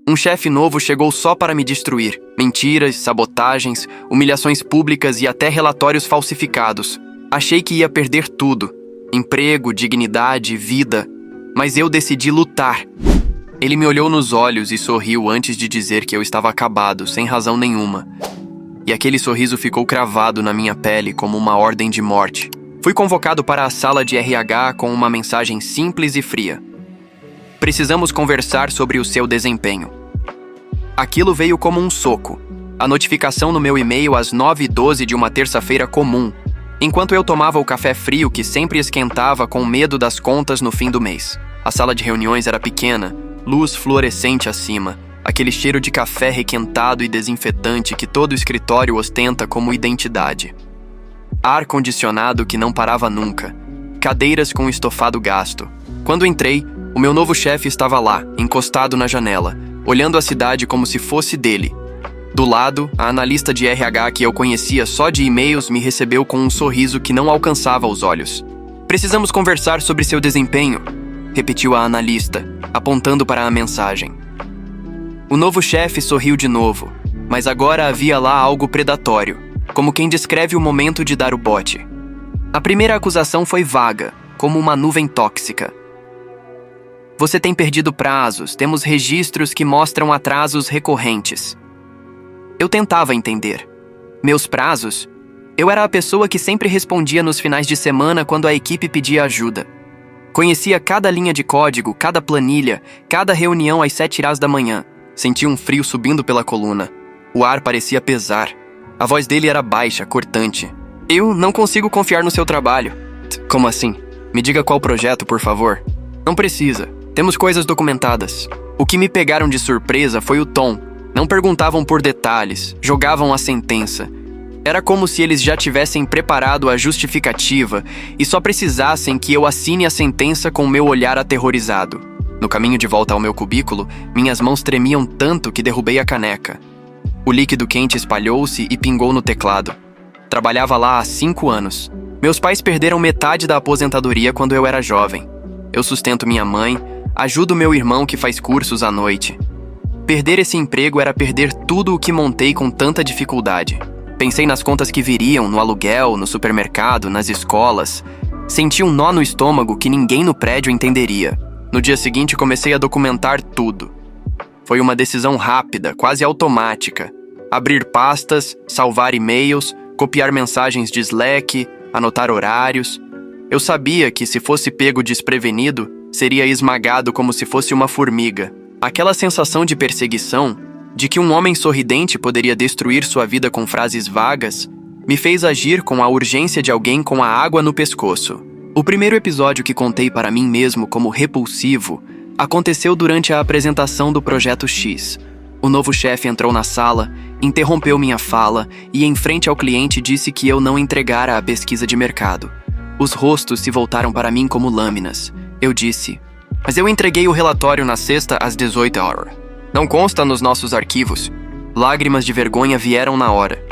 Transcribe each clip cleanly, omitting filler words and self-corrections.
Um chefe novo chegou só para me destruir. Mentiras, sabotagens, humilhações públicas e até relatórios falsificados. Achei que ia perder tudo. Emprego, dignidade, vida. Mas eu decidi lutar. Ele me olhou nos olhos e sorriu antes de dizer que eu estava acabado, sem razão nenhuma. E aquele sorriso ficou cravado na minha pele como uma ordem de morte. Fui convocado para a sala de RH com uma mensagem simples e fria. Precisamos conversar sobre o seu desempenho. Aquilo veio como um soco. A notificação no meu e-mail às 9h12 de uma terça-feira comum, enquanto eu tomava o café frio que sempre esquentava com medo das contas no fim do mês. A sala de reuniões era pequena, luz fluorescente acima, aquele cheiro de café requentado e desinfetante que todo escritório ostenta como identidade. Ar-condicionado que não parava nunca, cadeiras com estofado gasto. Quando entrei, o meu novo chefe estava lá, encostado na janela, olhando a cidade como se fosse dele. Do lado, a analista de RH que eu conhecia só de e-mails me recebeu com um sorriso que não alcançava os olhos. Precisamos conversar sobre seu desempenho, repetiu a analista, apontando para a mensagem. O novo chefe sorriu de novo, mas agora havia lá algo predatório, como quem descreve o momento de dar o bote. A primeira acusação foi vaga, como uma nuvem tóxica. Você tem perdido prazos, temos registros que mostram atrasos recorrentes. Eu tentava entender. Meus prazos? Eu era a pessoa que sempre respondia nos finais de semana quando a equipe pedia ajuda. Conhecia cada linha de código, cada planilha, cada reunião às 7h da manhã. Senti um frio subindo pela coluna. O ar parecia pesar. A voz dele era baixa, cortante. Eu não consigo confiar no seu trabalho. Como assim? Me diga qual projeto, por favor. Não precisa. Temos coisas documentadas. O que me pegaram de surpresa foi o tom. Não perguntavam por detalhes, jogavam a sentença. Era como se eles já tivessem preparado a justificativa e só precisassem que eu assine a sentença com meu olhar aterrorizado. No caminho de volta ao meu cubículo, minhas mãos tremiam tanto que derrubei a caneca. O líquido quente espalhou-se e pingou no teclado. Trabalhava lá há 5 anos. Meus pais perderam metade da aposentadoria quando eu era jovem. Eu sustento minha mãe, ajudo meu irmão que faz cursos à noite. Perder esse emprego era perder tudo o que montei com tanta dificuldade. Pensei nas contas que viriam, no aluguel, no supermercado, nas escolas. Senti um nó no estômago que ninguém no prédio entenderia. No dia seguinte comecei a documentar tudo. Foi uma decisão rápida, quase automática. Abrir pastas, salvar e-mails, copiar mensagens de Slack, anotar horários. Eu sabia que se fosse pego desprevenido, seria esmagado como se fosse uma formiga. Aquela sensação de perseguição, de que um homem sorridente poderia destruir sua vida com frases vagas, me fez agir com a urgência de alguém com a água no pescoço. O primeiro episódio que contei para mim mesmo como repulsivo aconteceu durante a apresentação do Projeto X. O novo chefe entrou na sala, interrompeu minha fala e, em frente ao cliente, disse que eu não entregara a pesquisa de mercado. Os rostos se voltaram para mim como lâminas. Eu disse: mas eu entreguei o relatório na sexta às 18h. Não consta nos nossos arquivos. Lágrimas de vergonha vieram na hora.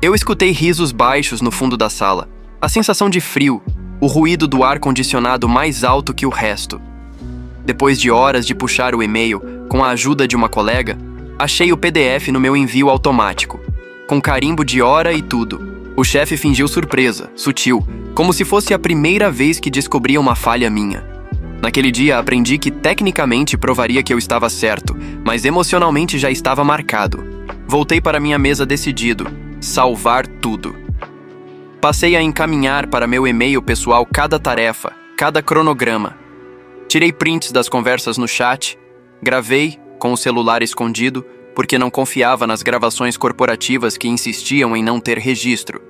Eu escutei risos baixos no fundo da sala. A sensação de frio, o ruído do ar-condicionado mais alto que o resto. Depois de horas de puxar o e-mail, com a ajuda de uma colega, achei o PDF no meu envio automático, com carimbo de hora e tudo. O chefe fingiu surpresa, sutil, como se fosse a primeira vez que descobria uma falha minha. Naquele dia aprendi que tecnicamente provaria que eu estava certo, mas emocionalmente já estava marcado. Voltei para minha mesa decidido: salvar tudo. Passei a encaminhar para meu e-mail pessoal cada tarefa, cada cronograma. Tirei prints das conversas no chat, gravei, com o celular escondido, porque não confiava nas gravações corporativas que insistiam em não ter registro.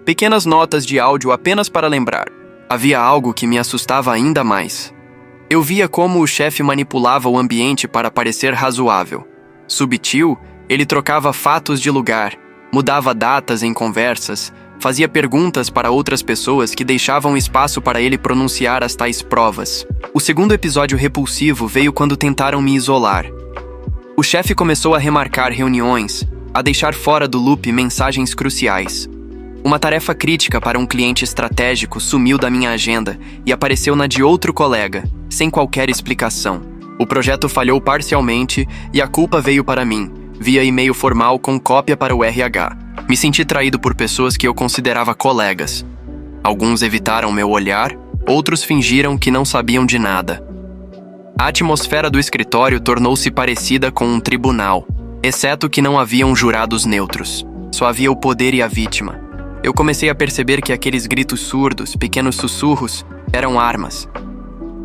Pequenas notas de áudio apenas para lembrar. Havia algo que me assustava ainda mais. Eu via como o chefe manipulava o ambiente para parecer razoável. Subtil, ele trocava fatos de lugar, mudava datas em conversas, fazia perguntas para outras pessoas que deixavam espaço para ele pronunciar as tais provas. O segundo episódio repulsivo veio quando tentaram me isolar. O chefe começou a remarcar reuniões, a deixar fora do loop mensagens cruciais. Uma tarefa crítica para um cliente estratégico sumiu da minha agenda e apareceu na de outro colega, sem qualquer explicação. O projeto falhou parcialmente e a culpa veio para mim, via e-mail formal com cópia para o RH. Me senti traído por pessoas que eu considerava colegas. Alguns evitaram meu olhar, outros fingiram que não sabiam de nada. A atmosfera do escritório tornou-se parecida com um tribunal, exceto que não haviam jurados neutros. Só havia o poder e a vítima. Eu comecei a perceber que aqueles gritos surdos, pequenos sussurros, eram armas.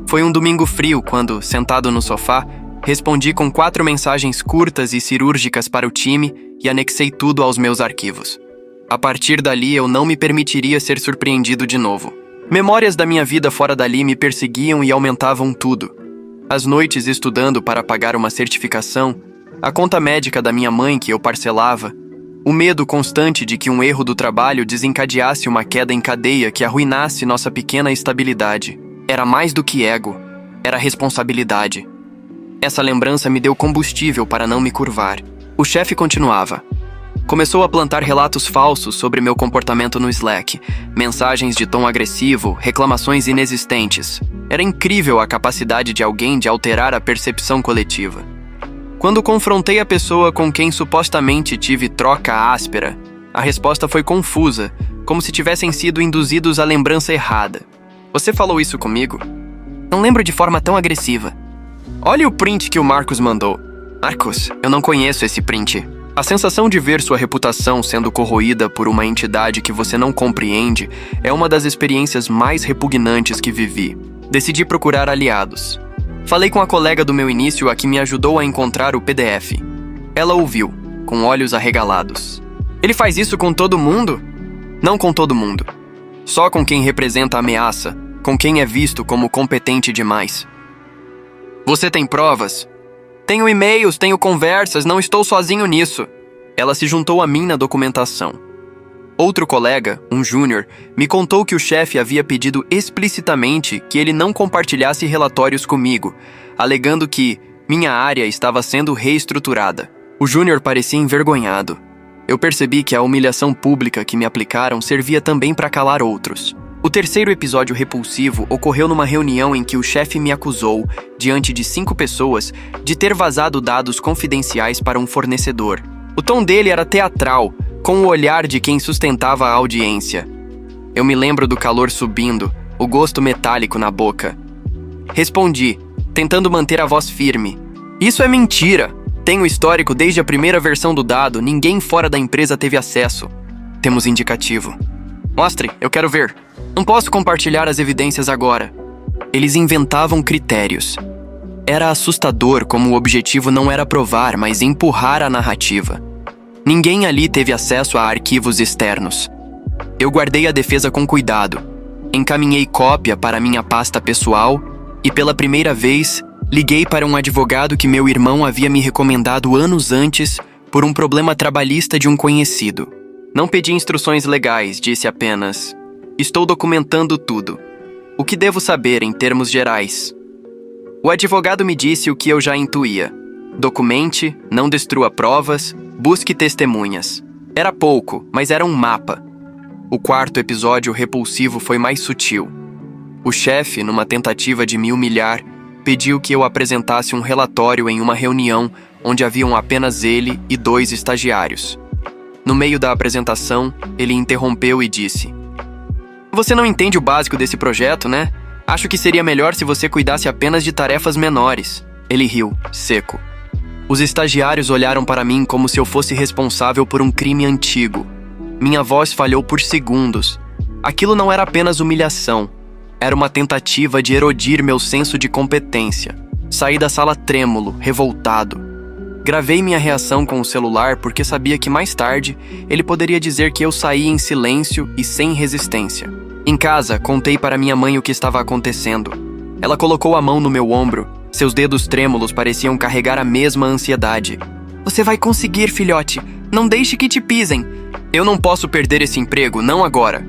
Foi um domingo frio quando, sentado no sofá, respondi com 4 mensagens curtas e cirúrgicas para o time e anexei tudo aos meus arquivos. A partir dali, eu não me permitiria ser surpreendido de novo. Memórias da minha vida fora dali me perseguiam e aumentavam tudo. As noites estudando para pagar uma certificação, a conta médica da minha mãe que eu parcelava, o medo constante de que um erro do trabalho desencadeasse uma queda em cadeia que arruinasse nossa pequena estabilidade. Era mais do que ego, era responsabilidade. Essa lembrança me deu combustível para não me curvar. O chefe continuava. Começou a plantar relatos falsos sobre meu comportamento no Slack, mensagens de tom agressivo, reclamações inexistentes. Era incrível a capacidade de alguém de alterar a percepção coletiva. Quando confrontei a pessoa com quem supostamente tive troca áspera, a resposta foi confusa, como se tivessem sido induzidos à lembrança errada. Você falou isso comigo? Não lembro de forma tão agressiva. Olha o print que o Marcos mandou. Marcos, eu não conheço esse print. A sensação de ver sua reputação sendo corroída por uma entidade que você não compreende é uma das experiências mais repugnantes que vivi. Decidi procurar aliados. Falei com a colega do meu início a que me ajudou a encontrar o PDF. Ela ouviu, com olhos arregalados. Ele faz isso com todo mundo? Não com todo mundo. Só com quem representa a ameaça, com quem é visto como competente demais. Você tem provas? Tenho e-mails, tenho conversas, não estou sozinho nisso. Ela se juntou a mim na documentação. Outro colega, um júnior, me contou que o chefe havia pedido explicitamente que ele não compartilhasse relatórios comigo, alegando que minha área estava sendo reestruturada. O júnior parecia envergonhado. Eu percebi que a humilhação pública que me aplicaram servia também para calar outros. O terceiro episódio repulsivo ocorreu numa reunião em que o chefe me acusou, diante de 5 pessoas, de ter vazado dados confidenciais para um fornecedor. O tom dele era teatral, com o olhar de quem sustentava a audiência. Eu me lembro do calor subindo, o gosto metálico na boca. Respondi, tentando manter a voz firme. Isso é mentira! Tenho histórico desde a primeira versão do dado, ninguém fora da empresa teve acesso. Temos indicativo. Mostre, eu quero ver. Não posso compartilhar as evidências agora. Eles inventavam critérios. Era assustador como o objetivo não era provar, mas empurrar a narrativa. Ninguém ali teve acesso a arquivos externos. Eu guardei a defesa com cuidado. Encaminhei cópia para minha pasta pessoal e, pela primeira vez, liguei para um advogado que meu irmão havia me recomendado anos antes por um problema trabalhista de um conhecido. Não pedi instruções legais, disse apenas: estou documentando tudo. O que devo saber em termos gerais? O advogado me disse o que eu já intuía. Documente, não destrua provas, busque testemunhas. Era pouco, mas era um mapa. O quarto episódio repulsivo foi mais sutil. O chefe, numa tentativa de me humilhar, pediu que eu apresentasse um relatório em uma reunião onde haviam apenas ele e 2 estagiários. No meio da apresentação, ele interrompeu e disse: Você não entende o básico desse projeto, né? Acho que seria melhor se você cuidasse apenas de tarefas menores. Ele riu, seco. Os estagiários olharam para mim como se eu fosse responsável por um crime antigo. Minha voz falhou por segundos. Aquilo não era apenas humilhação. Era uma tentativa de erodir meu senso de competência. Saí da sala trêmulo, revoltado. Gravei minha reação com o celular porque sabia que mais tarde ele poderia dizer que eu saí em silêncio e sem resistência. Em casa, contei para minha mãe o que estava acontecendo. Ela colocou a mão no meu ombro. Seus dedos trêmulos pareciam carregar a mesma ansiedade. Você vai conseguir, filhote. Não deixe que te pisem. Eu não posso perder esse emprego, não agora.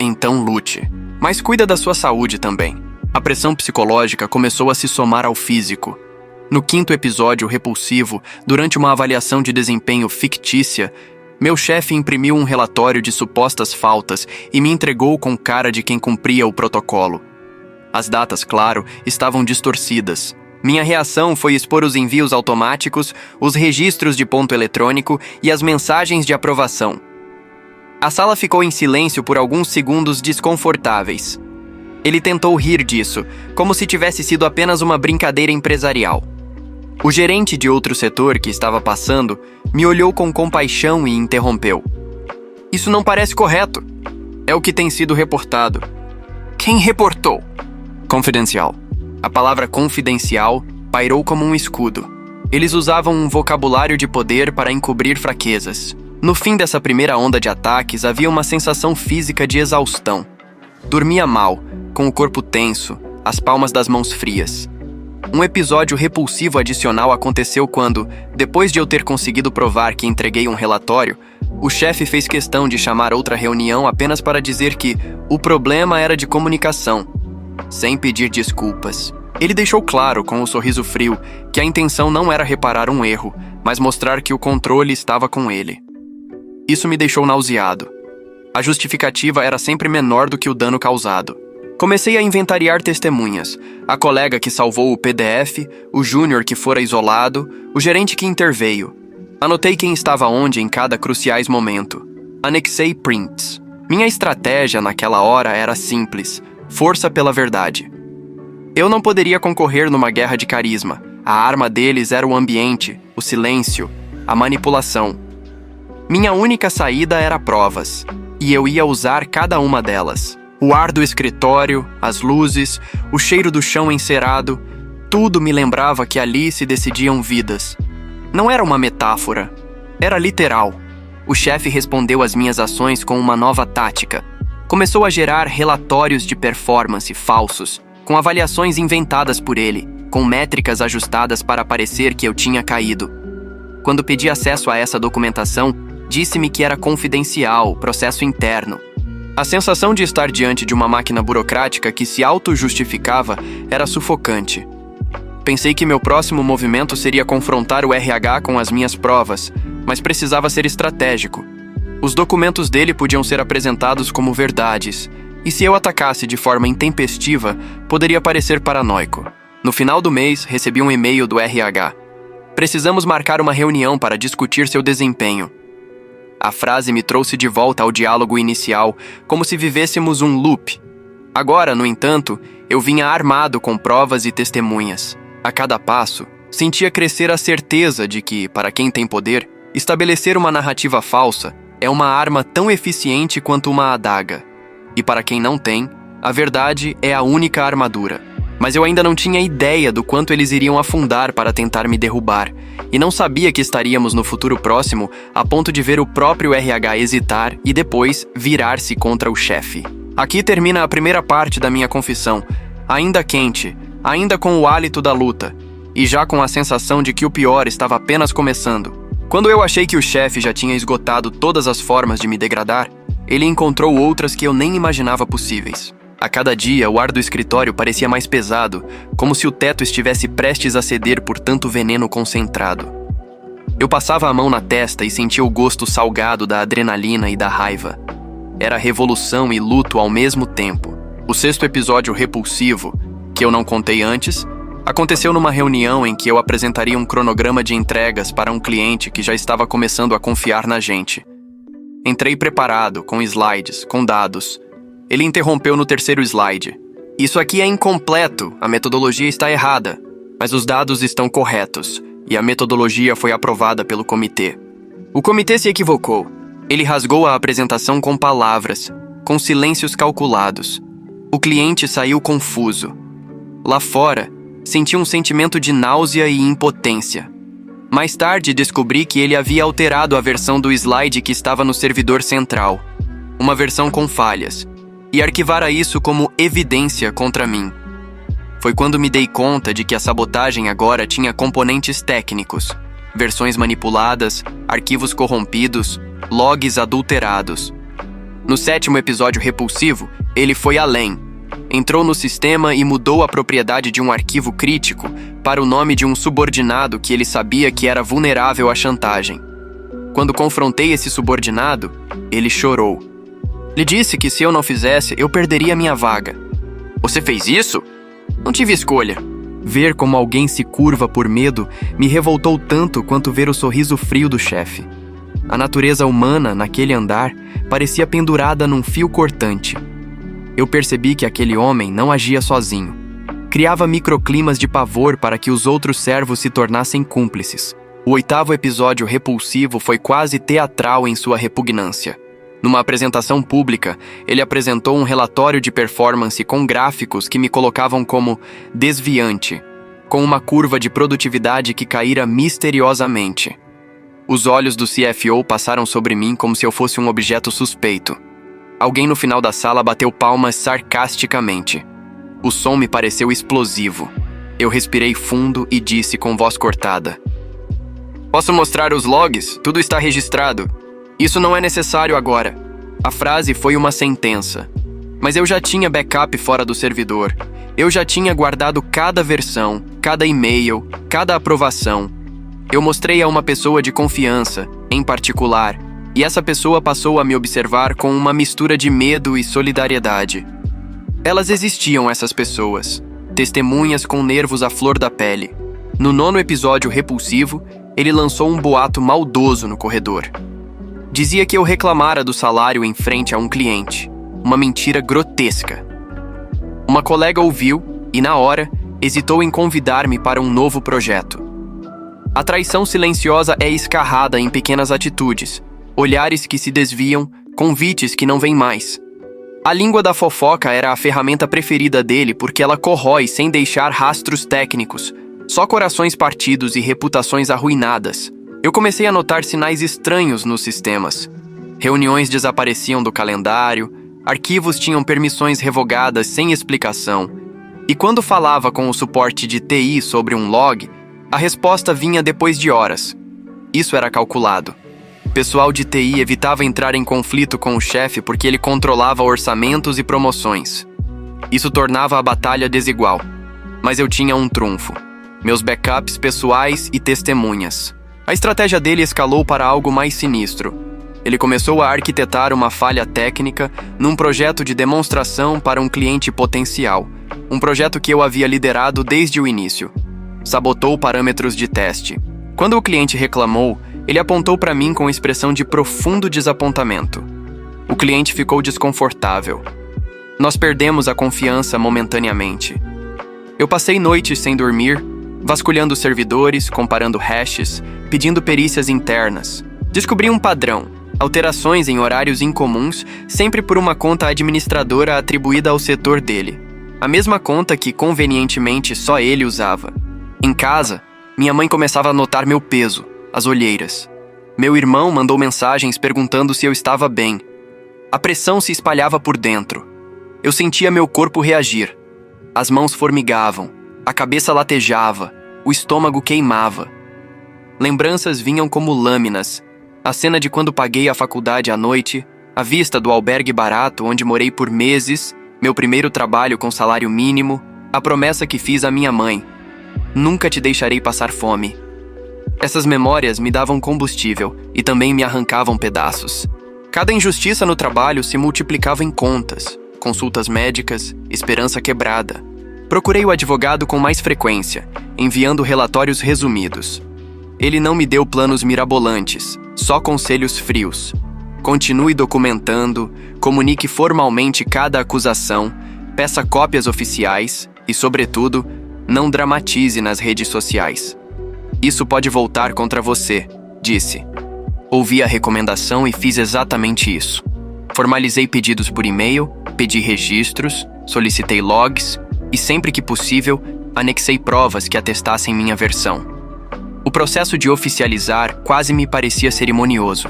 Então lute. Mas cuida da sua saúde também. A pressão psicológica começou a se somar ao físico. No quinto episódio repulsivo, durante uma avaliação de desempenho fictícia, meu chefe imprimiu um relatório de supostas faltas e me entregou com cara de quem cumpria o protocolo. As datas, claro, estavam distorcidas. Minha reação foi expor os envios automáticos, os registros de ponto eletrônico e as mensagens de aprovação. A sala ficou em silêncio por alguns segundos desconfortáveis. Ele tentou rir disso, como se tivesse sido apenas uma brincadeira empresarial. O gerente de outro setor que estava passando me olhou com compaixão e interrompeu. Isso não parece correto. É o que tem sido reportado. Quem reportou? Confidencial. A palavra confidencial pairou como um escudo. Eles usavam um vocabulário de poder para encobrir fraquezas. No fim dessa primeira onda de ataques, havia uma sensação física de exaustão. Dormia mal, com o corpo tenso, as palmas das mãos frias. Um episódio repulsivo adicional aconteceu quando, depois de eu ter conseguido provar que entreguei um relatório, o chefe fez questão de chamar outra reunião apenas para dizer que o problema era de comunicação, sem pedir desculpas. Ele deixou claro, com um sorriso frio, que a intenção não era reparar um erro, mas mostrar que o controle estava com ele. Isso me deixou nauseado. A justificativa era sempre menor do que o dano causado. Comecei a inventariar testemunhas, a colega que salvou o PDF, o júnior que fora isolado, o gerente que interveio. Anotei quem estava onde em cada cruciais momento. Anexei prints. Minha estratégia naquela hora era simples: força pela verdade. Eu não poderia concorrer numa guerra de carisma. A arma deles era o ambiente, o silêncio, a manipulação. Minha única saída era provas, e eu ia usar cada uma delas. O ar do escritório, as luzes, o cheiro do chão encerado, tudo me lembrava que ali se decidiam vidas. Não era uma metáfora, era literal. O chefe respondeu às minhas ações com uma nova tática. Começou a gerar relatórios de performance falsos, com avaliações inventadas por ele, com métricas ajustadas para parecer que eu tinha caído. Quando pedi acesso a essa documentação, disse-me que era confidencial, processo interno. A sensação de estar diante de uma máquina burocrática que se auto-justificava era sufocante. Pensei que meu próximo movimento seria confrontar o RH com as minhas provas, mas precisava ser estratégico. Os documentos dele podiam ser apresentados como verdades, e se eu atacasse de forma intempestiva, poderia parecer paranoico. No final do mês, recebi um e-mail do RH. Precisamos marcar uma reunião para discutir seu desempenho. A frase me trouxe de volta ao diálogo inicial, como se vivêssemos um loop. Agora, no entanto, eu vinha armado com provas e testemunhas. A cada passo, sentia crescer a certeza de que, para quem tem poder, estabelecer uma narrativa falsa é uma arma tão eficiente quanto uma adaga. E para quem não tem, a verdade é a única armadura. Mas eu ainda não tinha ideia do quanto eles iriam afundar para tentar me derrubar, e não sabia que estaríamos no futuro próximo a ponto de ver o próprio RH hesitar e depois virar-se contra o chefe. Aqui termina a primeira parte da minha confissão, ainda quente, ainda com o hálito da luta, e já com a sensação de que o pior estava apenas começando. Quando eu achei que o chefe já tinha esgotado todas as formas de me degradar, ele encontrou outras que eu nem imaginava possíveis. A cada dia, o ar do escritório parecia mais pesado, como se o teto estivesse prestes a ceder por tanto veneno concentrado. Eu passava a mão na testa e sentia o gosto salgado da adrenalina e da raiva. Era revolução e luto ao mesmo tempo. O sexto episódio repulsivo, que eu não contei antes, aconteceu numa reunião em que eu apresentaria um cronograma de entregas para um cliente que já estava começando a confiar na gente. Entrei preparado, com slides, com dados. Ele interrompeu no terceiro slide. Isso aqui é incompleto, a metodologia está errada, mas os dados estão corretos, e a metodologia foi aprovada pelo comitê. O comitê se equivocou. Ele rasgou a apresentação com palavras, com silêncios calculados. O cliente saiu confuso. Lá fora, senti um sentimento de náusea e impotência. Mais tarde, descobri que ele havia alterado a versão do slide que estava no servidor central, uma versão com falhas, e arquivara isso como evidência contra mim. Foi quando me dei conta de que a sabotagem agora tinha componentes técnicos, versões manipuladas, arquivos corrompidos, logs adulterados. No sétimo episódio repulsivo, ele foi além. Entrou no sistema e mudou a propriedade de um arquivo crítico para o nome de um subordinado que ele sabia que era vulnerável à chantagem. Quando confrontei esse subordinado, ele chorou. Lhe disse que se eu não fizesse, eu perderia minha vaga. Você fez isso? Não tive escolha. Ver como alguém se curva por medo me revoltou tanto quanto ver o sorriso frio do chefe. A natureza humana, naquele andar, parecia pendurada num fio cortante. Eu percebi que aquele homem não agia sozinho. Criava microclimas de pavor para que os outros servos se tornassem cúmplices. O 8º episódio repulsivo foi quase teatral em sua repugnância. Numa apresentação pública, ele apresentou um relatório de performance com gráficos que me colocavam como desviante, com uma curva de produtividade que caíra misteriosamente. Os olhos do CFO passaram sobre mim como se eu fosse um objeto suspeito. Alguém no final da sala bateu palmas sarcasticamente. O som me pareceu explosivo. Eu respirei fundo e disse com voz cortada: "Posso mostrar os logs? Tudo está registrado. Isso não é necessário agora." A frase foi uma sentença. Mas eu já tinha backup fora do servidor. Eu já tinha guardado cada versão, cada e-mail, cada aprovação. Eu mostrei a uma pessoa de confiança, em particular, e essa pessoa passou a me observar com uma mistura de medo e solidariedade. Elas existiam, essas pessoas, testemunhas com nervos à flor da pele. No 9º episódio repulsivo, ele lançou um boato maldoso no corredor. Dizia que eu reclamara do salário em frente a um cliente. Uma mentira grotesca. Uma colega ouviu e, na hora, hesitou em convidar-me para um novo projeto. A traição silenciosa é escarrada em pequenas atitudes, olhares que se desviam, convites que não vêm mais. A língua da fofoca era a ferramenta preferida dele porque ela corrói sem deixar rastros técnicos, só corações partidos e reputações arruinadas. Eu comecei a notar sinais estranhos nos sistemas. Reuniões desapareciam do calendário, arquivos tinham permissões revogadas sem explicação. E quando falava com o suporte de TI sobre um log, a resposta vinha depois de horas. Isso era calculado. O pessoal de TI evitava entrar em conflito com o chefe porque ele controlava orçamentos e promoções. Isso tornava a batalha desigual. Mas eu tinha um trunfo: meus backups pessoais e testemunhas. A estratégia dele escalou para algo mais sinistro. Ele começou a arquitetar uma falha técnica num projeto de demonstração para um cliente potencial, um projeto que eu havia liderado desde o início. Sabotou parâmetros de teste. Quando o cliente reclamou, ele apontou para mim com expressão de profundo desapontamento. O cliente ficou desconfortável. Nós perdemos a confiança momentaneamente. Eu passei noites sem dormir, vasculhando servidores, comparando hashes, pedindo perícias internas. Descobri um padrão: alterações em horários incomuns, sempre por uma conta administradora atribuída ao setor dele. A mesma conta que, convenientemente, só ele usava. Em casa, minha mãe começava a notar meu peso, as olheiras. Meu irmão mandou mensagens perguntando se eu estava bem. A pressão se espalhava por dentro. Eu sentia meu corpo reagir. As mãos formigavam, a cabeça latejava, o estômago queimava. Lembranças vinham como lâminas. A cena de quando paguei a faculdade à noite, a vista do albergue barato onde morei por meses, meu primeiro trabalho com salário mínimo, a promessa que fiz à minha mãe: nunca te deixarei passar fome. Essas memórias me davam combustível e também me arrancavam pedaços. Cada injustiça no trabalho se multiplicava em contas, consultas médicas, esperança quebrada. Procurei o advogado com mais frequência, enviando relatórios resumidos. Ele não me deu planos mirabolantes, só conselhos frios. Continue documentando, comunique formalmente cada acusação, peça cópias oficiais e, sobretudo, não dramatize nas redes sociais. Isso pode voltar contra você, disse. Ouvi a recomendação e fiz exatamente isso. Formalizei pedidos por e-mail, pedi registros, solicitei logs e, sempre que possível, anexei provas que atestassem minha versão. O processo de oficializar quase me parecia cerimonioso.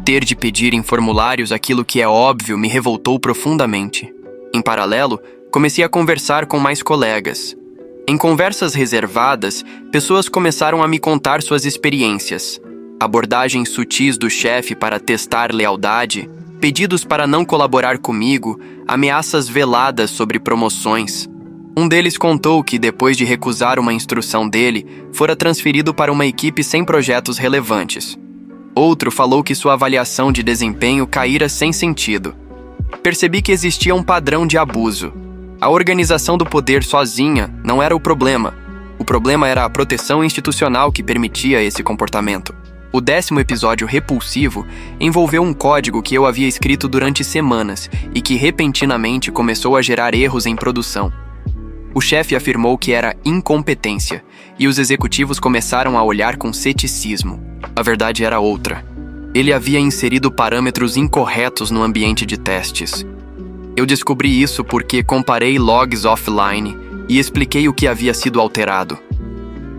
Ter de pedir em formulários aquilo que é óbvio me revoltou profundamente. Em paralelo, comecei a conversar com mais colegas. Em conversas reservadas, pessoas começaram a me contar suas experiências. Abordagens sutis do chefe para testar lealdade, pedidos para não colaborar comigo, ameaças veladas sobre promoções. Um deles contou que, depois de recusar uma instrução dele, fora transferido para uma equipe sem projetos relevantes. Outro falou que sua avaliação de desempenho caíra sem sentido. Percebi que existia um padrão de abuso. A organização do poder sozinha não era o problema. O problema era a proteção institucional que permitia esse comportamento. O 10º episódio repulsivo envolveu um código que eu havia escrito durante semanas e que repentinamente começou a gerar erros em produção. O chefe afirmou que era incompetência, e os executivos começaram a olhar com ceticismo. A verdade era outra. Ele havia inserido parâmetros incorretos no ambiente de testes. Eu descobri isso porque comparei logs offline e expliquei o que havia sido alterado.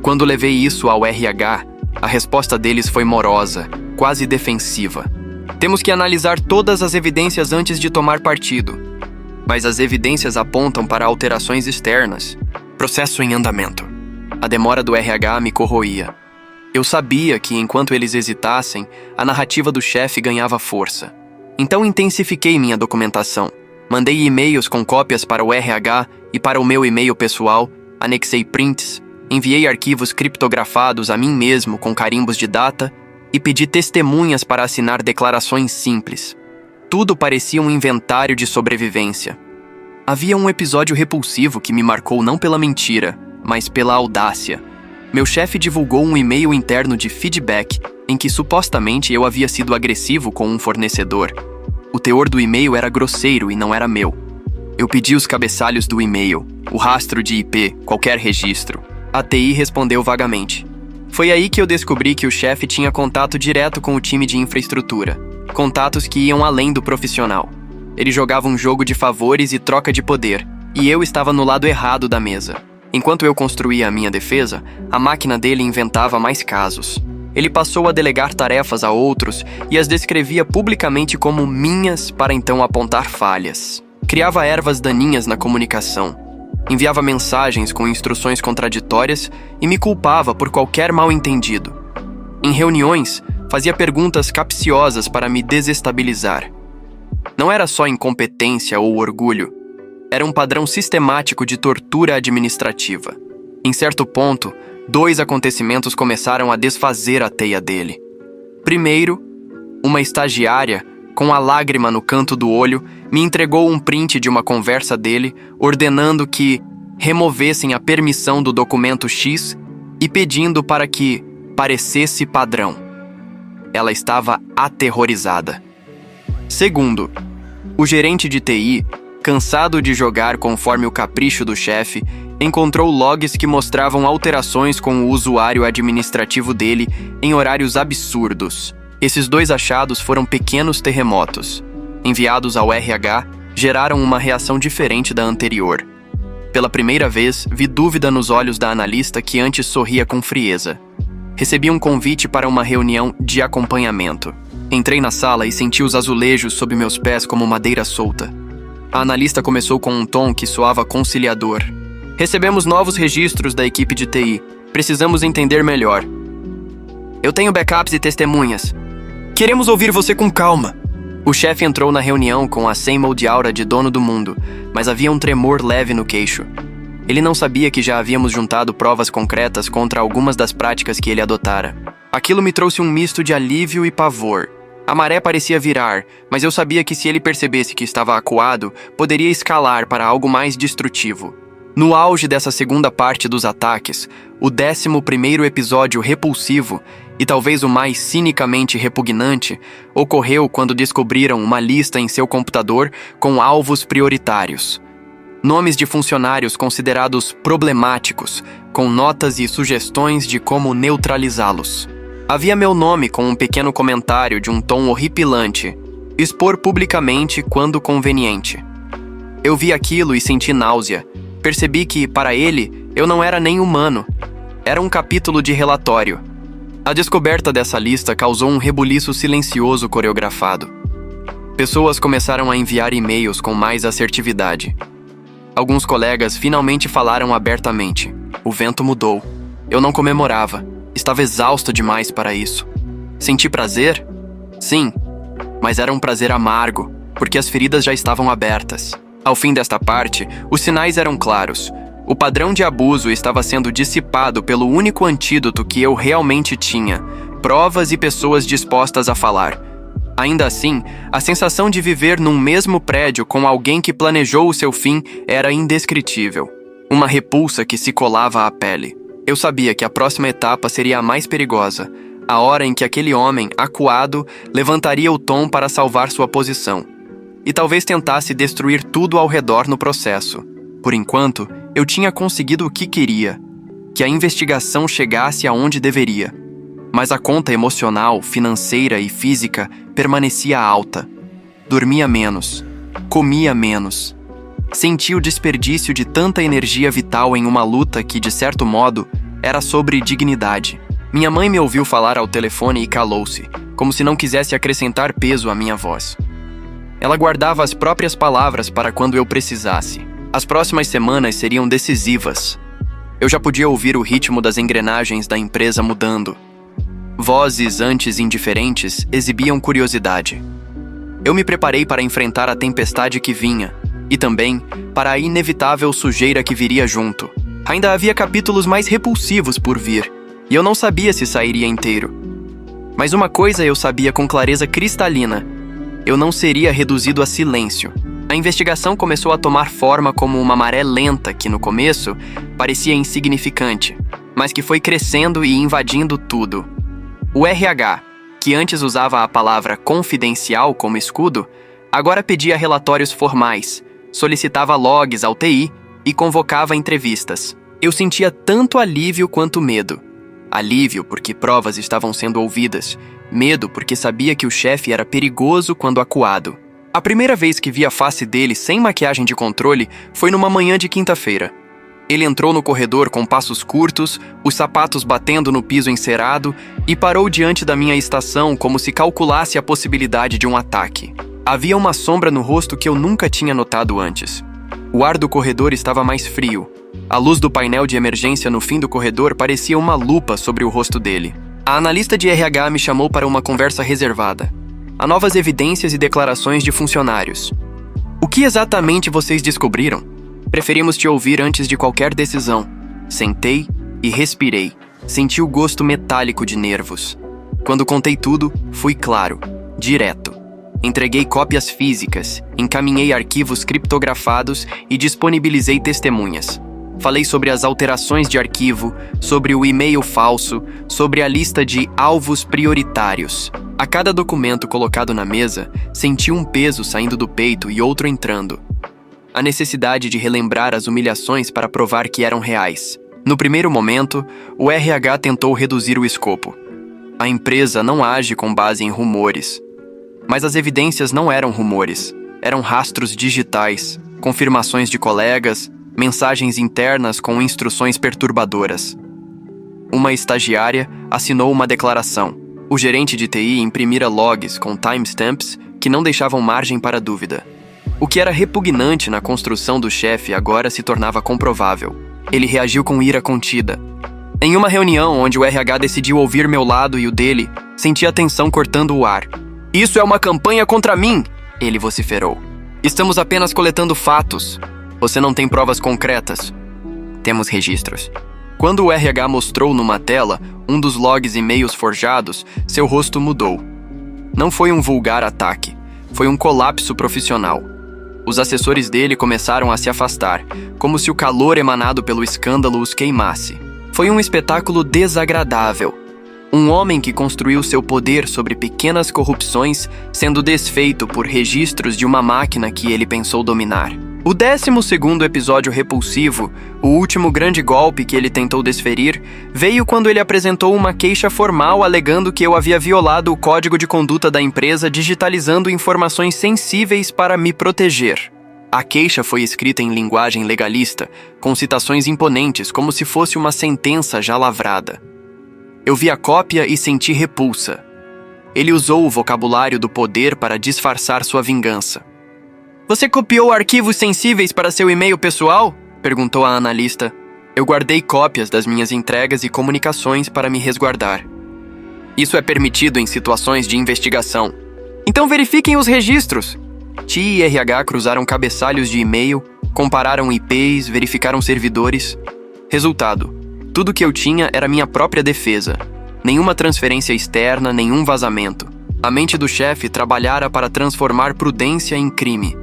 Quando levei isso ao RH, a resposta deles foi morosa, quase defensiva. Temos que analisar todas as evidências antes de tomar partido. Mas as evidências apontam para alterações externas. Processo em andamento. A demora do RH me corroía. Eu sabia que, enquanto eles hesitassem, a narrativa do chefe ganhava força. Então intensifiquei minha documentação. Mandei e-mails com cópias para o RH e para o meu e-mail pessoal, anexei prints, enviei arquivos criptografados a mim mesmo com carimbos de data e pedi testemunhas para assinar declarações simples. Tudo parecia um inventário de sobrevivência. Havia um episódio repulsivo que me marcou não pela mentira, mas pela audácia. Meu chefe divulgou um e-mail interno de feedback em que supostamente eu havia sido agressivo com um fornecedor. O teor do e-mail era grosseiro e não era meu. Eu pedi os cabeçalhos do e-mail, o rastro de IP, qualquer registro. A TI respondeu vagamente. Foi aí que eu descobri que o chefe tinha contato direto com o time de infraestrutura. Contatos que iam além do profissional. Ele jogava um jogo de favores e troca de poder, e eu estava no lado errado da mesa. Enquanto eu construía a minha defesa, a máquina dele inventava mais casos. Ele passou a delegar tarefas a outros e as descrevia publicamente como minhas para então apontar falhas. Criava ervas daninhas na comunicação. Enviava mensagens com instruções contraditórias e me culpava por qualquer mal-entendido. Em reuniões, fazia perguntas capciosas para me desestabilizar. Não era só incompetência ou orgulho. Era um padrão sistemático de tortura administrativa. Em certo ponto, 2 acontecimentos começaram a desfazer a teia dele. Primeiro, uma estagiária, com a lágrima no canto do olho, me entregou um print de uma conversa dele, ordenando que removessem a permissão do documento X e pedindo para que parecesse padrão. Ela estava aterrorizada. Segundo, o gerente de TI, cansado de jogar conforme o capricho do chefe, encontrou logs que mostravam alterações com o usuário administrativo dele em horários absurdos. Esses 2 achados foram pequenos terremotos. Enviados ao RH, geraram uma reação diferente da anterior. Pela primeira vez, vi dúvida nos olhos da analista que antes sorria com frieza. Recebi um convite para uma reunião de acompanhamento. Entrei na sala e senti os azulejos sob meus pés como madeira solta. A analista começou com um tom que soava conciliador. Recebemos novos registros da equipe de TI. Precisamos entender melhor. Eu tenho backups e testemunhas. Queremos ouvir você com calma. O chefe entrou na reunião com a same-old aura de dono do mundo, mas havia um tremor leve no queixo. Ele não sabia que já havíamos juntado provas concretas contra algumas das práticas que ele adotara. Aquilo me trouxe um misto de alívio e pavor. A maré parecia virar, mas eu sabia que se ele percebesse que estava acuado, poderia escalar para algo mais destrutivo. No auge dessa segunda parte dos ataques, o 11º episódio repulsivo, e talvez o mais cinicamente repugnante, ocorreu quando descobriram uma lista em seu computador com alvos prioritários. Nomes de funcionários considerados problemáticos, com notas e sugestões de como neutralizá-los. Havia meu nome com um pequeno comentário de um tom horripilante: expor publicamente quando conveniente. Eu vi aquilo e senti náusea. Percebi que, para ele, eu não era nem humano. Era um capítulo de relatório. A descoberta dessa lista causou um rebuliço silencioso coreografado. Pessoas começaram a enviar e-mails com mais assertividade. Alguns colegas finalmente falaram abertamente. O vento mudou. Eu não comemorava. Estava exausto demais para isso. Senti prazer? Sim, mas era um prazer amargo, porque as feridas já estavam abertas. Ao fim desta parte, os sinais eram claros. O padrão de abuso estava sendo dissipado pelo único antídoto que eu realmente tinha: provas e pessoas dispostas a falar. Ainda assim, a sensação de viver num mesmo prédio com alguém que planejou o seu fim era indescritível. Uma repulsa que se colava à pele. Eu sabia que a próxima etapa seria a mais perigosa, a hora em que aquele homem, acuado, levantaria o tom para salvar sua posição. E talvez tentasse destruir tudo ao redor no processo. Por enquanto, eu tinha conseguido o que queria, que a investigação chegasse aonde deveria. Mas a conta emocional, financeira e física permanecia alta. Dormia menos, comia menos. Senti o desperdício de tanta energia vital em uma luta que, de certo modo, era sobre dignidade. Minha mãe me ouviu falar ao telefone e calou-se, como se não quisesse acrescentar peso à minha voz. Ela guardava as próprias palavras para quando eu precisasse. As próximas semanas seriam decisivas. Eu já podia ouvir o ritmo das engrenagens da empresa mudando. Vozes antes indiferentes exibiam curiosidade. Eu me preparei para enfrentar a tempestade que vinha, e também para a inevitável sujeira que viria junto. Ainda havia capítulos mais repulsivos por vir, e eu não sabia se sairia inteiro. Mas uma coisa eu sabia com clareza cristalina: eu não seria reduzido a silêncio. A investigação começou a tomar forma como uma maré lenta que, no começo, parecia insignificante, mas que foi crescendo e invadindo tudo. O RH, que antes usava a palavra confidencial como escudo, agora pedia relatórios formais, solicitava logs ao TI e convocava entrevistas. Eu sentia tanto alívio quanto medo. Alívio porque provas estavam sendo ouvidas, medo porque sabia que o chefe era perigoso quando acuado. A primeira vez que vi a face dele sem maquiagem de controle foi numa manhã de quinta-feira. Ele entrou no corredor com passos curtos, os sapatos batendo no piso encerado e parou diante da minha estação como se calculasse a possibilidade de um ataque. Havia uma sombra no rosto que eu nunca tinha notado antes. O ar do corredor estava mais frio. A luz do painel de emergência no fim do corredor parecia uma lupa sobre o rosto dele. A analista de RH me chamou para uma conversa reservada. Há novas evidências e declarações de funcionários. O que exatamente vocês descobriram? Preferimos te ouvir antes de qualquer decisão. Sentei e respirei. Senti o gosto metálico de nervos. Quando contei tudo, fui claro, direto. Entreguei cópias físicas, encaminhei arquivos criptografados e disponibilizei testemunhas. Falei sobre as alterações de arquivo, sobre o e-mail falso, sobre a lista de alvos prioritários. A cada documento colocado na mesa, senti um peso saindo do peito e outro entrando. A necessidade de relembrar as humilhações para provar que eram reais. No primeiro momento, o RH tentou reduzir o escopo. A empresa não age com base em rumores. Mas as evidências não eram rumores, eram rastros digitais, confirmações de colegas, mensagens internas com instruções perturbadoras. Uma estagiária assinou uma declaração. O gerente de TI imprimira logs com timestamps que não deixavam margem para dúvida. O que era repugnante na construção do chefe agora se tornava comprovável. Ele reagiu com ira contida. Em uma reunião onde o RH decidiu ouvir meu lado e o dele, senti a tensão cortando o ar. "Isso é uma campanha contra mim!" ele vociferou. "Estamos apenas coletando fatos. Você não tem provas concretas." "Temos registros." Quando o RH mostrou numa tela um dos logs e-mails forjados, seu rosto mudou. Não foi um vulgar ataque, foi um colapso profissional. Os assessores dele começaram a se afastar, como se o calor emanado pelo escândalo os queimasse. Foi um espetáculo desagradável. Um homem que construiu seu poder sobre pequenas corrupções sendo desfeito por registros de uma máquina que ele pensou dominar. O 12º episódio repulsivo, o último grande golpe que ele tentou desferir, veio quando ele apresentou uma queixa formal alegando que eu havia violado o código de conduta da empresa digitalizando informações sensíveis para me proteger. A queixa foi escrita em linguagem legalista, com citações imponentes como se fosse uma sentença já lavrada. Eu vi a cópia e senti repulsa. Ele usou o vocabulário do poder para disfarçar sua vingança. "Você copiou arquivos sensíveis para seu e-mail pessoal?" perguntou a analista. Eu guardei cópias das minhas entregas e comunicações para me resguardar. "Isso é permitido em situações de investigação." "Então verifiquem os registros." TI e RH cruzaram cabeçalhos de e-mail, compararam IPs, verificaram servidores. Resultado: tudo que eu tinha era minha própria defesa. Nenhuma transferência externa, nenhum vazamento. A mente do chefe trabalhara para transformar prudência em crime.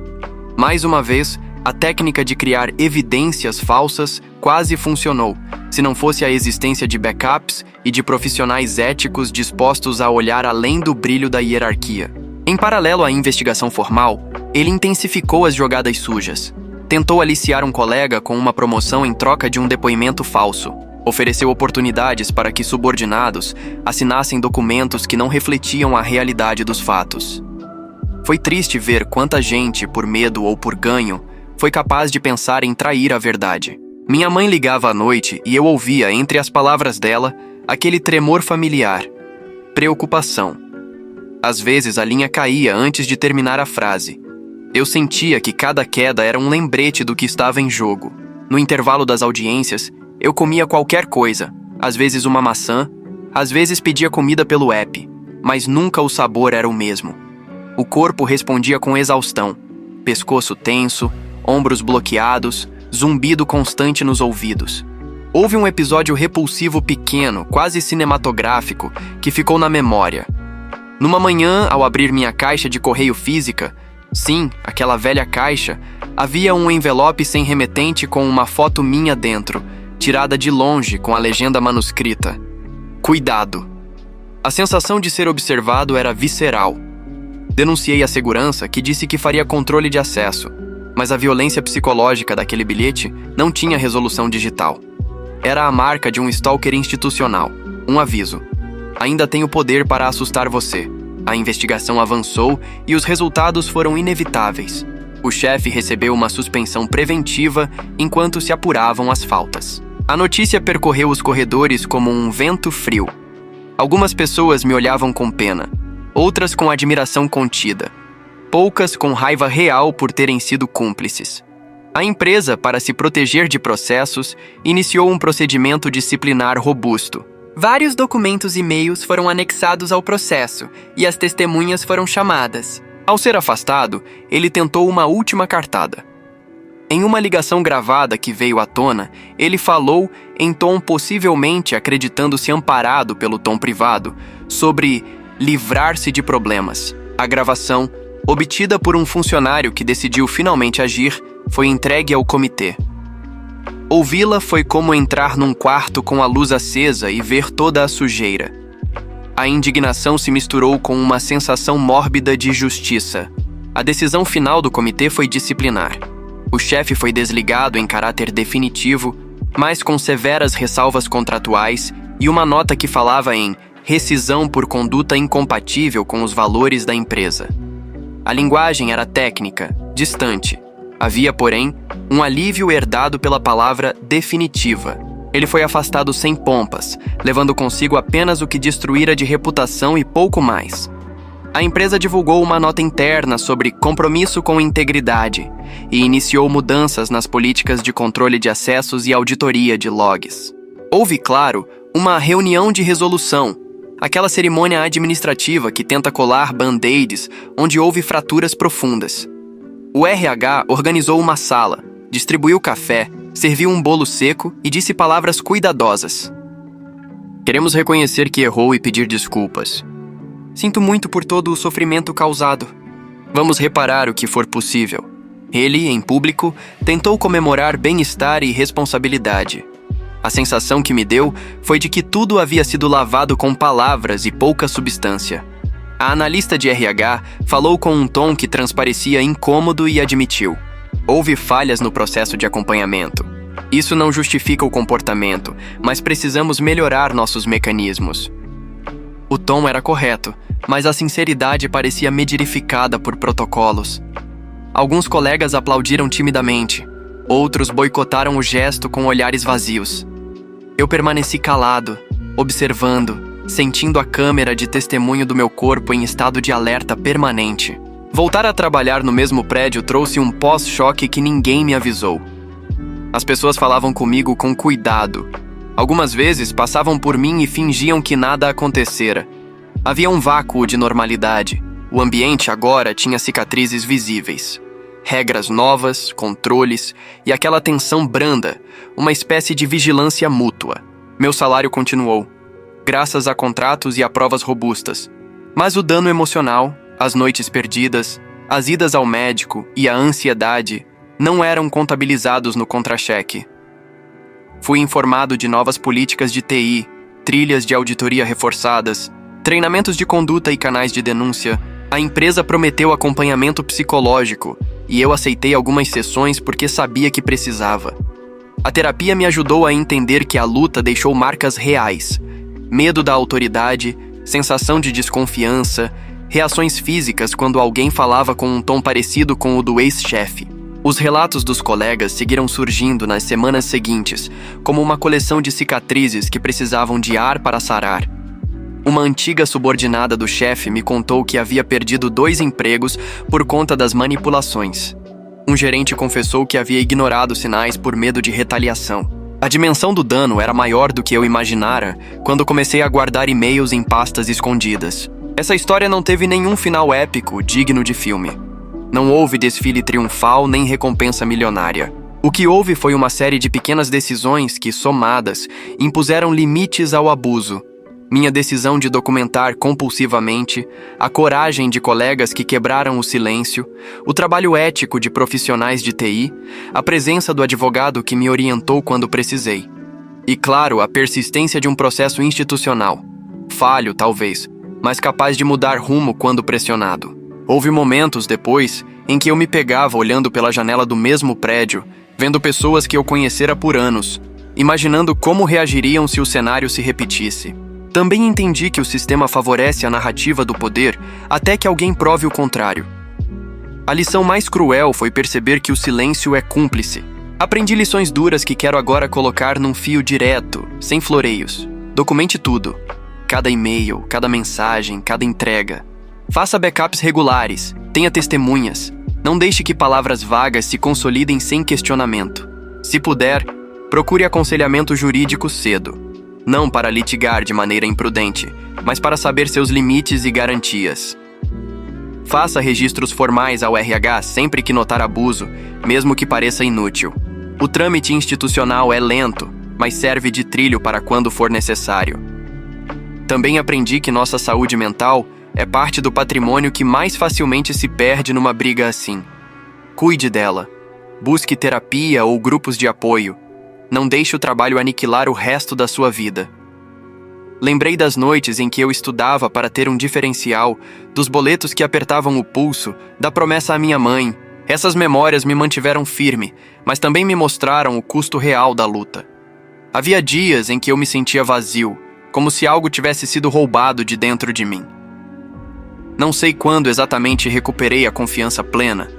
Mais uma vez, A técnica de criar evidências falsas quase funcionou, se não fosse a existência de backups e de profissionais éticos dispostos a olhar além do brilho da hierarquia. Em paralelo à investigação formal, ele intensificou as jogadas sujas. Tentou aliciar um colega com uma promoção em troca de um depoimento falso. Ofereceu oportunidades para que subordinados assinassem documentos que não refletiam a realidade dos fatos. Foi triste ver quanta gente, por medo ou por ganho, foi capaz de pensar em trair a verdade. Minha mãe ligava à noite e eu ouvia, entre as palavras dela, aquele tremor familiar. Preocupação. Às vezes a linha caía antes de terminar a frase. Eu sentia que cada queda era um lembrete do que estava em jogo. No intervalo das audiências, eu comia qualquer coisa, às vezes uma maçã, às vezes pedia comida pelo app, mas nunca o sabor era o mesmo. O corpo respondia com exaustão, pescoço tenso, ombros bloqueados, zumbido constante nos ouvidos. Houve um episódio repulsivo pequeno, quase cinematográfico, que ficou na memória. Numa manhã, ao abrir minha caixa de correio física, sim, aquela velha caixa, havia um envelope sem remetente com uma foto minha dentro, tirada de longe com a legenda manuscrita. Cuidado. A sensação de ser observado era visceral. Denunciei a segurança, que disse que faria controle de acesso, mas a violência psicológica daquele bilhete não tinha resolução digital. Era a marca de um stalker institucional. Um aviso. Ainda tenho poder para assustar você. A investigação avançou e os resultados foram inevitáveis. O chefe recebeu uma suspensão preventiva enquanto se apuravam as faltas. A notícia percorreu os corredores como um vento frio. Algumas pessoas me olhavam com pena, outras com admiração contida, poucas com raiva real por terem sido cúmplices. A empresa, para se proteger de processos, iniciou um procedimento disciplinar robusto. Vários documentos e e-mails foram anexados ao processo e as testemunhas foram chamadas. Ao ser afastado, ele tentou uma última cartada. Em uma ligação gravada que veio à tona, ele falou, em tom possivelmente acreditando-se amparado pelo tom privado, sobre livrar-se de problemas. A gravação, obtida por um funcionário que decidiu finalmente agir, foi entregue ao comitê. Ouvi-la foi como entrar num quarto com a luz acesa e ver toda a sujeira. A indignação se misturou com uma sensação mórbida de justiça. A decisão final do comitê foi disciplinar. O chefe foi desligado em caráter definitivo, mas com severas ressalvas contratuais e uma nota que falava em rescisão por conduta incompatível com os valores da empresa. A linguagem era técnica, distante. Havia, porém, um alívio herdado pela palavra definitiva. Ele foi afastado sem pompas, levando consigo apenas o que destruíra de reputação e pouco mais. A empresa divulgou uma nota interna sobre compromisso com integridade e iniciou mudanças nas políticas de controle de acessos e auditoria de logs. Houve, claro, uma reunião de resolução, aquela cerimônia administrativa que tenta colar band-aids onde houve fraturas profundas. O RH organizou uma sala, distribuiu café, serviu um bolo seco e disse palavras cuidadosas. Queremos reconhecer que errou e pedir desculpas. Sinto muito por todo o sofrimento causado. Vamos reparar o que for possível. Ele, em público, tentou comemorar bem-estar e responsabilidade. A sensação que me deu foi de que tudo havia sido lavado com palavras e pouca substância. A analista de RH falou com um tom que transparecia incômodo e admitiu. Houve falhas no processo de acompanhamento. Isso não justifica o comportamento, mas precisamos melhorar nossos mecanismos. O tom era correto, mas a sinceridade parecia mediarificada por protocolos. Alguns colegas aplaudiram timidamente, outros boicotaram o gesto com olhares vazios. Eu permaneci calado, observando, sentindo a câmera de testemunho do meu corpo em estado de alerta permanente. Voltar a trabalhar no mesmo prédio trouxe um pós-choque que ninguém me avisou. As pessoas falavam comigo com cuidado. Algumas vezes passavam por mim e fingiam que nada acontecera. Havia um vácuo de normalidade. O ambiente agora tinha cicatrizes visíveis. Regras novas, controles e aquela tensão branda, uma espécie de vigilância mútua. Meu salário continuou, graças a contratos e a provas robustas. Mas o dano emocional, as noites perdidas, as idas ao médico e a ansiedade não eram contabilizados no contra-cheque. Fui informado de novas políticas de TI, trilhas de auditoria reforçadas, treinamentos de conduta e canais de denúncia. A empresa prometeu acompanhamento psicológico e eu aceitei algumas sessões porque sabia que precisava. A terapia me ajudou a entender que a luta deixou marcas reais: medo da autoridade, sensação de desconfiança, reações físicas quando alguém falava com um tom parecido com o do ex-chefe. Os relatos dos colegas seguiram surgindo nas semanas seguintes, como uma coleção de cicatrizes que precisavam de ar para sarar. Uma antiga subordinada do chefe me contou que havia perdido 2 empregos por conta das manipulações. Um gerente confessou que havia ignorado sinais por medo de retaliação. A dimensão do dano era maior do que eu imaginara quando comecei a guardar e-mails em pastas escondidas. Essa história não teve nenhum final épico digno de filme. Não houve desfile triunfal nem recompensa milionária. O que houve foi uma série de pequenas decisões que, somadas, impuseram limites ao abuso. Minha decisão de documentar compulsivamente, a coragem de colegas que quebraram o silêncio, o trabalho ético de profissionais de TI, a presença do advogado que me orientou quando precisei. E, claro, a persistência de um processo institucional. Falho, talvez, mas capaz de mudar rumo quando pressionado. Houve momentos depois em que eu me pegava olhando pela janela do mesmo prédio, vendo pessoas que eu conhecera por anos, imaginando como reagiriam se o cenário se repetisse. Também entendi que o sistema favorece a narrativa do poder até que alguém prove o contrário. A lição mais cruel foi perceber que o silêncio é cúmplice. Aprendi lições duras que quero agora colocar num fio direto, sem floreios. Documente tudo. Cada e-mail, cada mensagem, cada entrega. Faça backups regulares, tenha testemunhas. Não deixe que palavras vagas se consolidem sem questionamento. Se puder, procure aconselhamento jurídico cedo. Não para litigar de maneira imprudente, mas para saber seus limites e garantias. Faça registros formais ao RH sempre que notar abuso, mesmo que pareça inútil. O trâmite institucional é lento, mas serve de trilho para quando for necessário. Também aprendi que nossa saúde mental é parte do patrimônio que mais facilmente se perde numa briga assim. Cuide dela. Busque terapia ou grupos de apoio. Não deixe o trabalho aniquilar o resto da sua vida. Lembrei das noites em que eu estudava para ter um diferencial, dos boletos que apertavam o pulso, da promessa à minha mãe. Essas memórias me mantiveram firme, mas também me mostraram o custo real da luta. Havia dias em que eu me sentia vazio, como se algo tivesse sido roubado de dentro de mim. Não sei quando exatamente recuperei a confiança plena.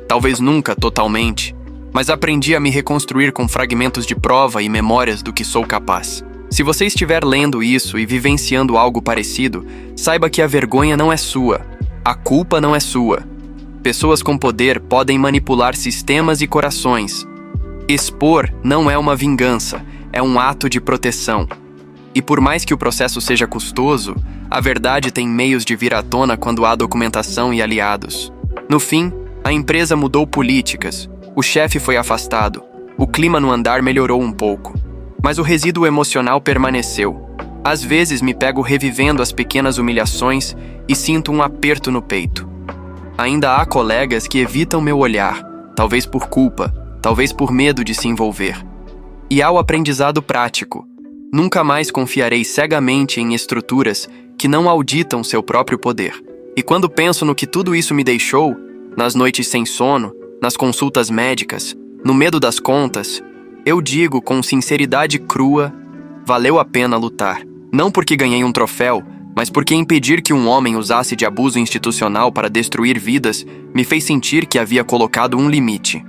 Talvez nunca totalmente, mas aprendi a me reconstruir com fragmentos de prova e memórias do que sou capaz. Se você estiver lendo isso e vivenciando algo parecido, saiba que a vergonha não é sua, a culpa não é sua. Pessoas com poder podem manipular sistemas e corações. Expor não é uma vingança, é um ato de proteção. E por mais que o processo seja custoso, a verdade tem meios de vir à tona quando há documentação e aliados. No fim, a empresa mudou políticas, o chefe foi afastado, o clima no andar melhorou um pouco, mas o resíduo emocional permaneceu. Às vezes me pego revivendo as pequenas humilhações e sinto um aperto no peito. Ainda há colegas que evitam meu olhar, talvez por culpa, talvez por medo de se envolver. E há o aprendizado prático. Nunca mais confiarei cegamente em estruturas que não auditam seu próprio poder. E quando penso no que tudo isso me deixou, nas noites sem sono, nas consultas médicas, no medo das contas, eu digo com sinceridade crua, valeu a pena lutar. Não porque ganhei um troféu, mas porque impedir que um homem usasse de abuso institucional para destruir vidas me fez sentir que havia colocado um limite.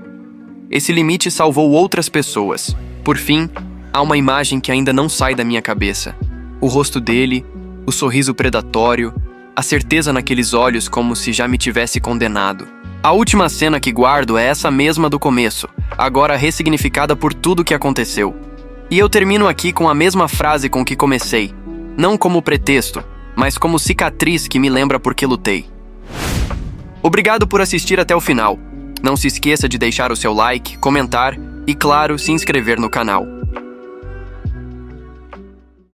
Esse limite salvou outras pessoas. Por fim, há uma imagem que ainda não sai da minha cabeça. O rosto dele, o sorriso predatório, a certeza naqueles olhos como se já me tivesse condenado. A última cena que guardo é essa mesma do começo, agora ressignificada por tudo que aconteceu. E eu termino aqui com a mesma frase com que comecei, não como pretexto, mas como cicatriz que me lembra por que lutei. Obrigado por assistir até o final. Não se esqueça de deixar o seu like, comentar e, claro, se inscrever no canal.